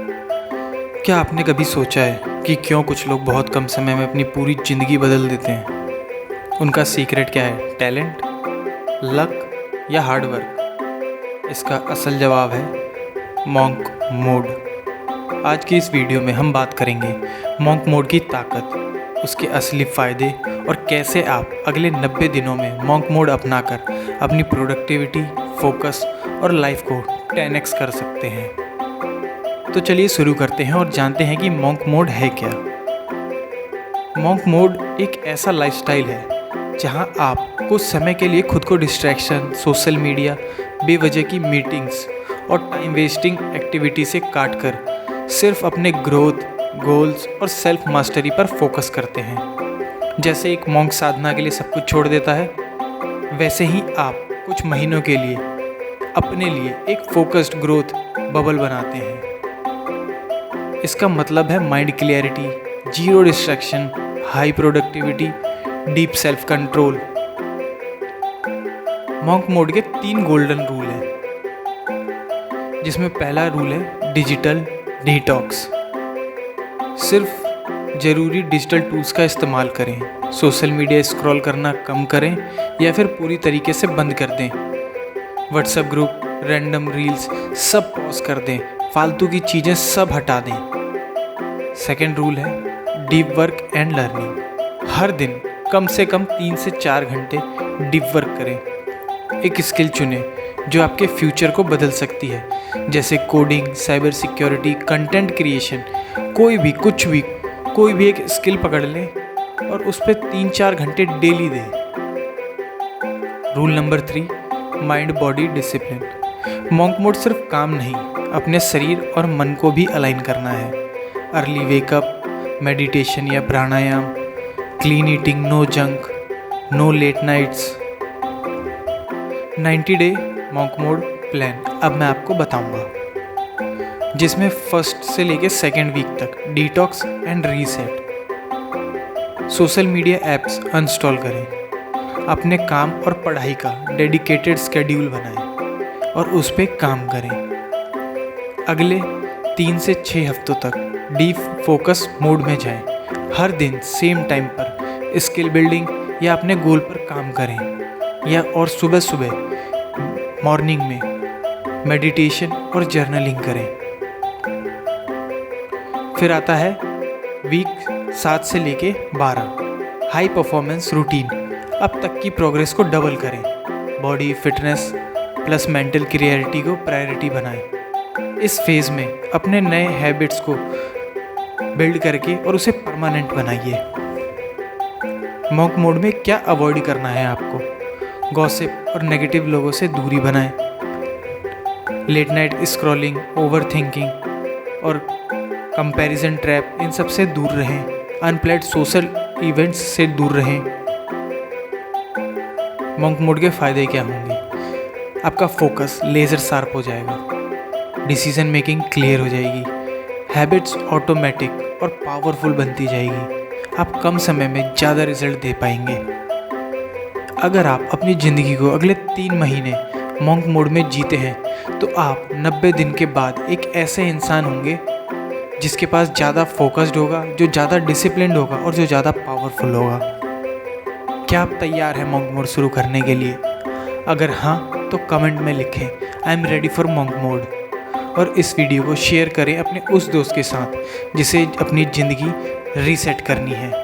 क्या आपने कभी सोचा है कि क्यों कुछ लोग बहुत कम समय में अपनी पूरी ज़िंदगी बदल देते हैं? उनका सीक्रेट क्या है? टैलेंट, लक या हार्ड वर्क? इसका असल जवाब है मॉन्क मोड। आज की इस वीडियो में हम बात करेंगे मॉन्क मोड की ताकत, उसके असली फ़ायदे और कैसे आप अगले 90 दिनों में मॉन्क मोड अपनाकर अपनी प्रोडक्टिविटी, फोकस और लाइफ को 10x कर सकते हैं। तो चलिए शुरू करते हैं और जानते हैं कि मॉन्क मोड है क्या। मॉन्क मोड एक ऐसा लाइफस्टाइल है जहां आप कुछ समय के लिए खुद को डिस्ट्रैक्शन, सोशल मीडिया, बेवजह की मीटिंग्स और टाइम वेस्टिंग एक्टिविटी से काटकर सिर्फ अपने ग्रोथ, गोल्स और सेल्फ मास्टरी पर फोकस करते हैं। जैसे एक मॉन्क साधना के लिए सब कुछ छोड़ देता है, वैसे ही आप कुछ महीनों के लिए अपने लिए एक फोकस्ड ग्रोथ बबल बनाते हैं। इसका मतलब है mind clarity, zero distraction, high productivity, deep self control. Monk mode के 3 गोल्डन रूल हैं, जिसमें पहला रूल है डिजिटल डिटॉक्स। सिर्फ ज़रूरी डिजिटल टूल्स का इस्तेमाल करें, सोशल मीडिया स्क्रॉल करना कम करें या फिर पूरी तरीके से बंद कर दें। व्हाट्सएप ग्रुप, रैंडम रील्स सब पॉज कर दें, फालतू की चीज़ें सब हटा दें। सेकेंड रूल है डीप वर्क एंड लर्निंग। हर दिन कम से कम 3 से 4 घंटे डीप वर्क करें। एक स्किल चुनें जो आपके फ्यूचर को बदल सकती है, जैसे coding, cyber security, content creation. कोई भी एक स्किल पकड़ लें और उस पर 3-4 घंटे डेली दें। Rule number 3, mind body discipline. Monk mode सिर्फ काम नहीं, अपने शरीर और मन को भी अलाइन करना है। अर्ली वेकअप, मेडिटेशन या pranayama, clean eating, no junk, no late nights. 90 day monk mode plan अब मैं आपको बताऊंगा, जिसमें फर्स्ट से लेके सेकेंड वीक तक detox and reset. Social media apps uninstall करें, अपने काम और पढ़ाई का डेडिकेटेड स्केड्यूल बनाएं और उस पर काम करें। अगले 3 से 6 हफ्तों तक डीप फोकस मोड में जाएं। हर दिन सेम टाइम पर स्किल बिल्डिंग या अपने गोल पर काम करें और सुबह मॉर्निंग में मेडिटेशन और जर्नलिंग करें। फिर आता है वीक 7 से लेके 12 हाई परफॉर्मेंस रूटीन। अब तक की प्रोग्रेस को डबल करें, body fitness plus mental clarity को प्रायोरिटी बनाएं। इस फेज़ में अपने नए हैबिट्स को बिल्ड करके और उसे परमानेंट बनाइए। मॉन्क मोड में क्या अवॉइड करना है आपको? गॉसिप और नेगेटिव लोगों से दूरी बनाएं। Late night scrolling, overthinking और कंपैरिजन ट्रैप, इन सब से दूर रहें। अनप्लैन्ड सोशल इवेंट्स से दूर रहें। मॉन्क मोड के फ़ायदे क्या होंगे? आपका फोकस लेज़र शार्प हो जाएगा, डिसीजन मेकिंग क्लियर हो जाएगी, हैबिट्स ऑटोमेटिक और पावरफुल बनती जाएगी। आप कम समय में ज़्यादा रिजल्ट दे पाएंगे। अगर आप अपनी ज़िंदगी को अगले 3 महीने मॉन्क मोड में जीते हैं तो आप 90 दिन के बाद एक ऐसे इंसान होंगे जिसके पास ज़्यादा फोकस्ड होगा, जो ज़्यादा डिसिप्लिन्ड होगा और जो ज़्यादा पावरफुल होगा। क्या आप तैयार हैं मॉन्क मोड शुरू करने के लिए? अगर हाँ तो कमेंट में लिखें I am ready for monk mode, और इस वीडियो को शेयर करें अपने उस दोस्त के साथ जिसे अपनी ज़िंदगी रीसेट करनी है।